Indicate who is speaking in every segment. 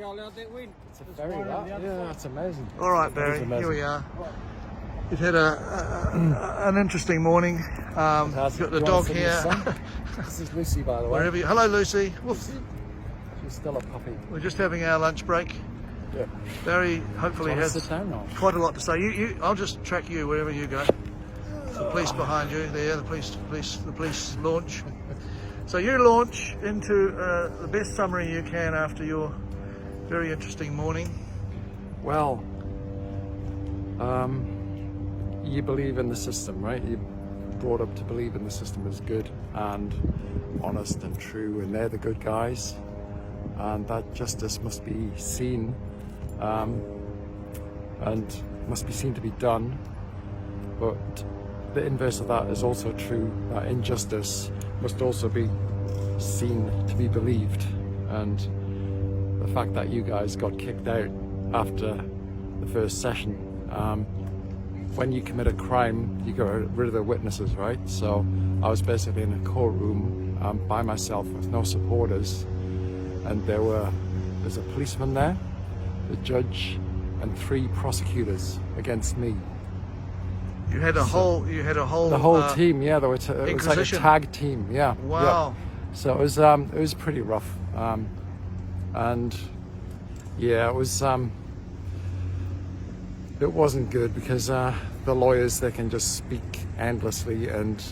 Speaker 1: It's a ferry, that. Yeah, that's amazing.
Speaker 2: All right, Barry, here we are. We've had an interesting morning. We've got the dog here.
Speaker 1: This is Lucy, by the way.
Speaker 2: Hello, Lucy. Woof.
Speaker 1: She's still a puppy.
Speaker 2: We're just having our lunch break.
Speaker 1: Yeah.
Speaker 2: Barry hopefully has quite a lot to say. I'll just track you wherever you go. The police behind you there. The police launch. So you launch into the best summary you can after your very interesting morning.
Speaker 1: Well, you believe in the system, right? You're brought up to believe in the system is good and honest and true, and they're the good guys, and that justice must be seen and must be seen to be done. But the inverse of that is also true, that injustice must also be seen to be believed. And the fact that you guys got kicked out after the first session, when you commit a crime, you get rid of the witnesses, right? So I was basically in a courtroom by myself with no supporters, and there's a policeman there, the judge, and 3 prosecutors against me.
Speaker 2: You had a whole
Speaker 1: the whole team, yeah. It was like a tag team, yeah.
Speaker 2: Wow.
Speaker 1: Yeah. So it was pretty rough, and yeah, it wasn't good because the lawyers, they can just speak endlessly, and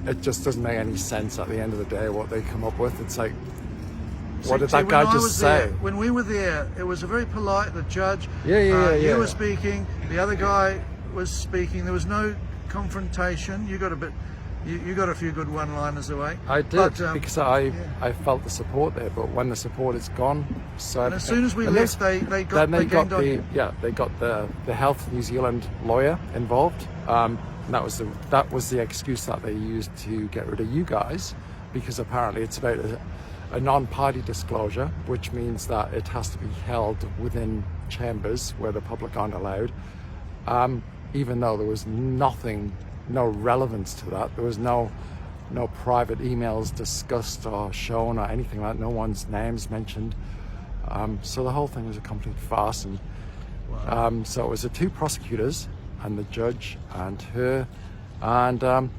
Speaker 1: it just doesn't make any sense at the end of the day what they come up with. It's like, what did that guy just say?
Speaker 2: When we were there, it was a very polite. The judge,
Speaker 1: you
Speaker 2: were speaking, the other guy was speaking. There was no confrontation. You got a few good one-liners away.
Speaker 1: I did, because I felt the support there. But when the support is gone, so
Speaker 2: and as soon as we left, they got
Speaker 1: the Health New Zealand lawyer involved. And that was the excuse that they used to get rid of you guys, because apparently it's about a non-party disclosure, which means that it has to be held within chambers where the public aren't allowed. Even though there was no relevance to that. There was no private emails discussed or shown or anything like that. No one's names mentioned. So the whole thing was a complete farce. And
Speaker 2: wow.
Speaker 1: So it was the 2 prosecutors and the judge and her. And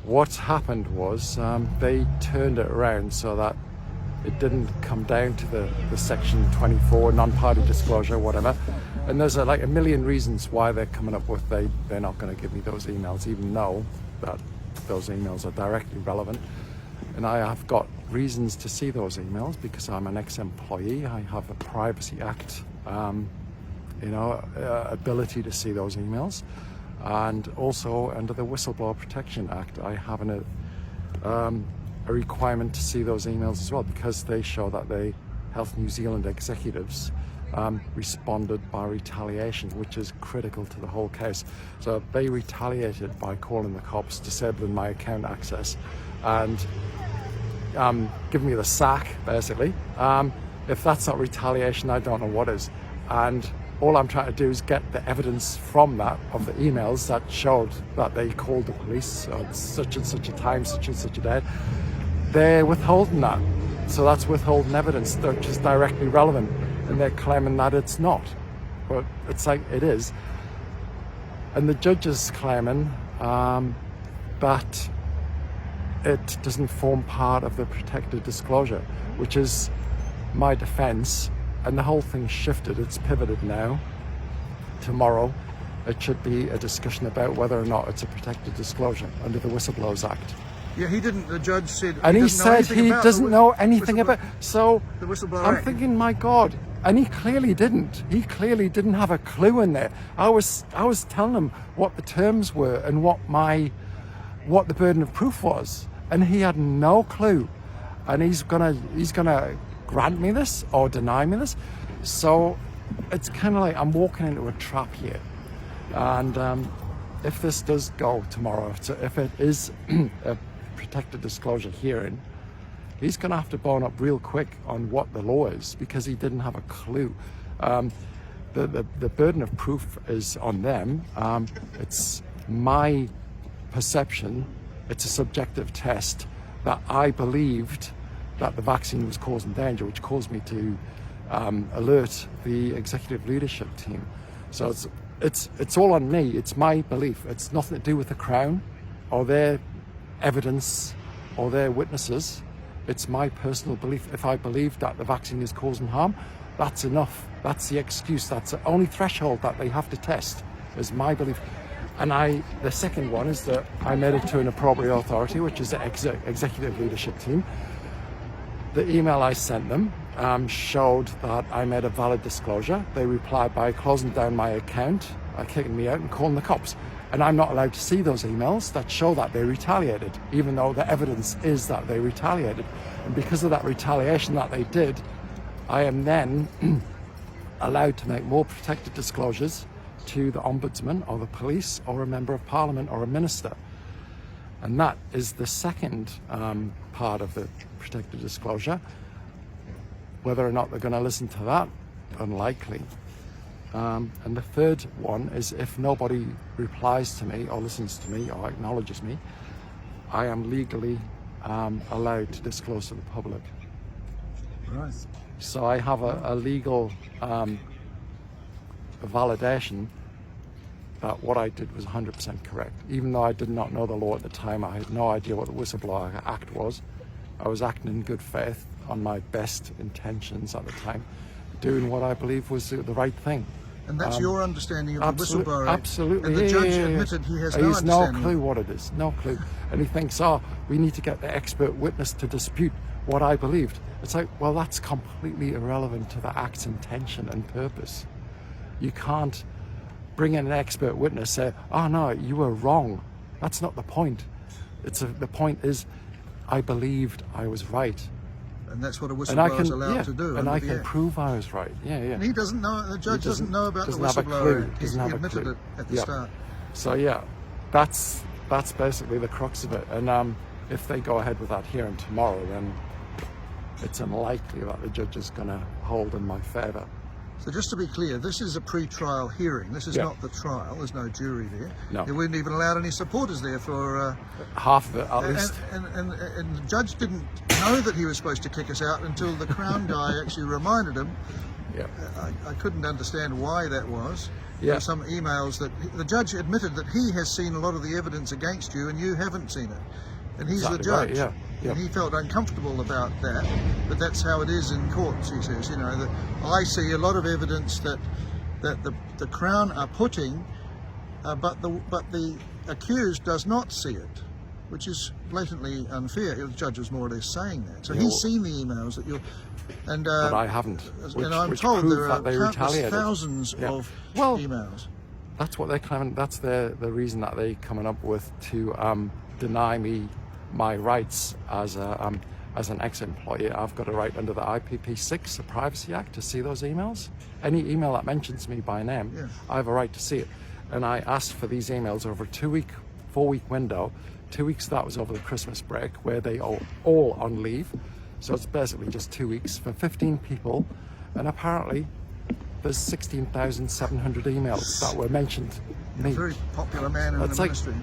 Speaker 1: what happened was they turned it around so that it didn't come down to the section 24 non-party disclosure, whatever. And there's like a million reasons why they're coming up with they're not going to give me those emails, even though that those emails are directly relevant. And I have got reasons to see those emails because I'm an ex-employee. I have a Privacy Act, ability to see those emails, and also under the Whistleblower Protection Act, I have a requirement to see those emails as well, because they show that the Health New Zealand executives responded by retaliation, which is critical to the whole case. So they retaliated by calling the cops, disabling my account access, and giving me the sack, basically. If that's not retaliation, I don't know what is. And all I'm trying to do is get the evidence from that, of the emails that showed that they called the police on such and such a time, such and such a day. They're withholding that. So that's withholding evidence, which is directly relevant. And they're claiming that it's not. But it's like it is. And the judge is claiming that it doesn't form part of the protected disclosure, which is my defense. And the whole thing shifted. It's pivoted now. Tomorrow, it should be a discussion about whether or not it's a protected disclosure under the Whistleblowers Act.
Speaker 2: Yeah, he didn't. The judge said,
Speaker 1: and he said he doesn't know anything about. So
Speaker 2: the Whistleblower
Speaker 1: I'm
Speaker 2: Act.
Speaker 1: thinking, my God, and he clearly didn't. He clearly didn't have a clue in there. I was telling him what the terms were and what the burden of proof was, and he had no clue. And he's gonna grant me this or deny me this. So it's kind of like I'm walking into a trap here. And if this does go tomorrow, if it is a protected disclosure hearing, he's going to have to bone up real quick on what the law is, because he didn't have a clue. The burden of proof is on them. It's my perception, it's a subjective test, that I believed that the vaccine was causing danger, which caused me to alert the executive leadership team. So it's all on me. It's my belief. It's nothing to do with the Crown or their evidence or their witnesses. It's my personal belief. If I believe that the vaccine is causing harm, that's enough. That's the excuse. That's the only threshold that they have to test, is my belief. And the second one is that I made it to an appropriate authority, which is the executive leadership team. The email I sent them showed that I made a valid disclosure. They replied by closing down my account, kicking me out and calling the cops. And I'm not allowed to see those emails that show that they retaliated, even though the evidence is that they retaliated. And because of that retaliation that they did, I am then allowed to make more protected disclosures to the Ombudsman or the police or a Member of Parliament or a Minister. And that is the second part of the protected disclosure. Whether or not they're going to listen to that, unlikely. And the third one is, if nobody replies to me or listens to me or acknowledges me, I am legally allowed to disclose to the public.
Speaker 2: Right.
Speaker 1: So I have a legal validation that what I did was 100% correct. Even though I did not know the law at the time, I had no idea what the Whistleblower Act was. I was acting in good faith on my best intentions at the time, doing what I believe was the right thing.
Speaker 2: And that's your understanding of the Whistleblower Act?
Speaker 1: Absolutely.
Speaker 2: And the judge admitted he has no understanding.
Speaker 1: No clue what it is, no clue. And he thinks, we need to get the expert witness to dispute what I believed. It's like, well, that's completely irrelevant to the Act's intention and purpose. You can't bring in an expert witness, say, oh no, you were wrong. That's not the point. The point is, I believed I was right.
Speaker 2: And that's what a whistleblower is allowed to do.
Speaker 1: And I can prove I was right. Yeah.
Speaker 2: And he doesn't know, the judge doesn't know about the Whistleblower Act. He admitted it at the start.
Speaker 1: So that's basically the crux of it. And if they go ahead with that hearing tomorrow, then it's unlikely that the judge is going to hold in my favour.
Speaker 2: So just to be clear, this is a pre-trial hearing. This is not the trial. There's no jury there.
Speaker 1: No.
Speaker 2: They weren't even allowed any supporters there for...
Speaker 1: half of it, at least.
Speaker 2: And the judge didn't know that he was supposed to kick us out until the Crown guy actually reminded him.
Speaker 1: Yeah.
Speaker 2: I couldn't understand why that was.
Speaker 1: Yeah.
Speaker 2: There were some emails that... The judge admitted that he has seen a lot of the evidence against you and you haven't seen it. And he's the judge.
Speaker 1: Right, yeah.
Speaker 2: And he felt uncomfortable about that, but that's how it is in courts, he says. You know, that I see a lot of evidence that the Crown are putting, but the accused does not see it, which is blatantly unfair. The judge was more or less saying that. So he's seen the emails that you're...
Speaker 1: but I haven't.
Speaker 2: And I'm told there are countless thousands of emails.
Speaker 1: That's what they're claiming. That's the reason that they're coming up with to deny me my rights as an ex-employee. I've got a right under the IPP6, the Privacy Act, to see those emails. Any email that mentions me by name, I have a right to see it. And I asked for these emails over a 4-week window. 2 weeks, that was over the Christmas break, where they are all on leave. So it's basically just 2 weeks for 15 people. And apparently there's 16,700 emails that were mentioned me.
Speaker 2: A very popular man in the ministry.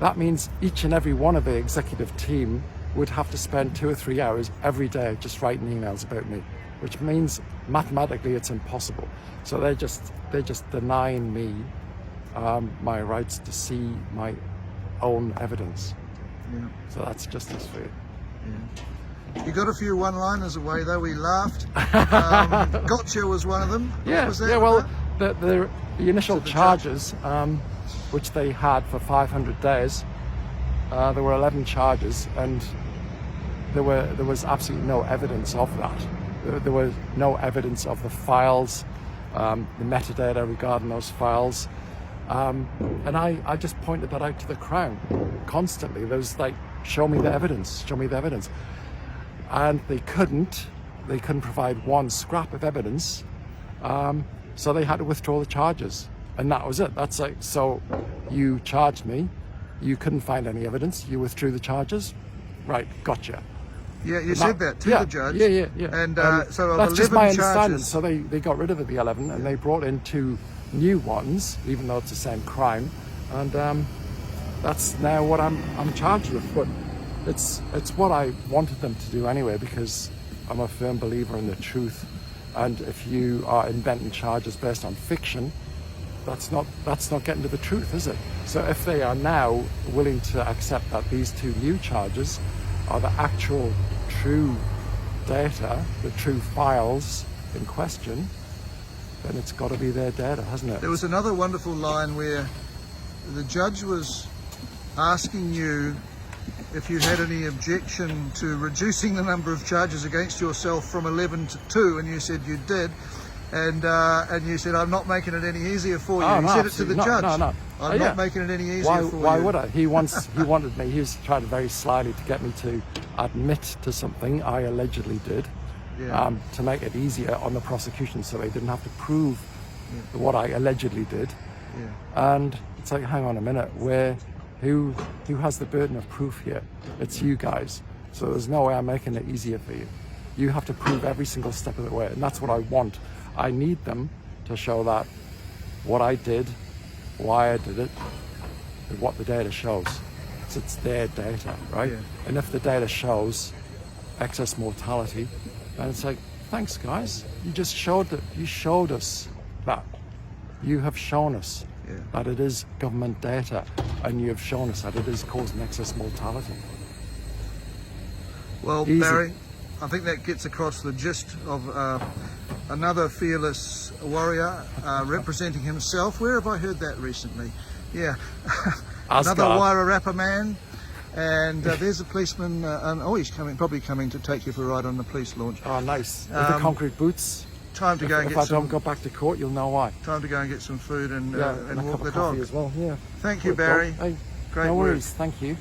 Speaker 1: That means each and every one of the executive team would have to spend 2 or 3 hours every day just writing emails about me, which means mathematically it's impossible. So they're just denying me my rights to see my own evidence.
Speaker 2: Yeah.
Speaker 1: So that's justice for you.
Speaker 2: Yeah. You got a few one-liners away though. We laughed. Gotcha was one of them.
Speaker 1: Yeah.
Speaker 2: What was that
Speaker 1: about? The initial charges, which they had for 500 days, there were 11 charges, and there was absolutely no evidence of that. There was no evidence of the files, the metadata regarding those files, and I just pointed that out to the Crown constantly. There was like, show me the evidence, and they couldn't provide one scrap of evidence, so they had to withdraw the charges. And that was it. That's like, so you charged me, you couldn't find any evidence, you withdrew the charges, right, gotcha.
Speaker 2: Yeah, you said that to the judge.
Speaker 1: Yeah.
Speaker 2: And so
Speaker 1: that's just my understanding.
Speaker 2: charges.
Speaker 1: So they got rid of the 11 and they brought in 2 new ones, even though it's the same crime. And that's now what I'm charged with. But it's what I wanted them to do anyway, because I'm a firm believer in the truth And if you are inventing charges based on fiction, that's not getting to the truth, is it? So if they are now willing to accept that these two new charges are the actual true data, the true files in question, then it's got to be their data, hasn't it?
Speaker 2: There was another wonderful line where the judge was asking you if you had any objection to reducing the number of charges against yourself from 11 to 2, and you said you did, and you said, I'm not making it any easier for you.
Speaker 1: Oh,
Speaker 2: You
Speaker 1: no,
Speaker 2: said it to the judge.
Speaker 1: No.
Speaker 2: I'm not making it any easier for you.
Speaker 1: Why would I? He wanted me, he was trying very slyly to get me to admit to something I allegedly did, to make it easier on the prosecution so they didn't have to prove what I allegedly did. And it's like, hang on a minute, who has the burden of proof here? It's you guys. So there's no way I'm making it easier for you. You have to prove every single step of the way, and that's what I want. I need them to show that what I did, why I did it, and what the data shows. So it's their data, right? And if the data shows excess mortality, then it's like, thanks guys, you just showed us that. You have shown us that it is government data, and you have shown us that it is causing excess mortality.
Speaker 2: Well, easy. Barry, I think that gets across the gist of another fearless warrior representing himself. Where have I heard that recently? Yeah, another Wairarapa man. And there's a policeman, he's probably coming to take you for a ride on the police launch.
Speaker 1: Oh, nice. With the concrete boots.
Speaker 2: Time to go and
Speaker 1: get some... If I don't go back to court, you'll know why.
Speaker 2: Time to go and get some food and
Speaker 1: and
Speaker 2: walk the dog.
Speaker 1: As well. Yeah.
Speaker 2: Thank you, Barry.
Speaker 1: Hey,
Speaker 2: Great
Speaker 1: no
Speaker 2: work.
Speaker 1: worries. Thank you.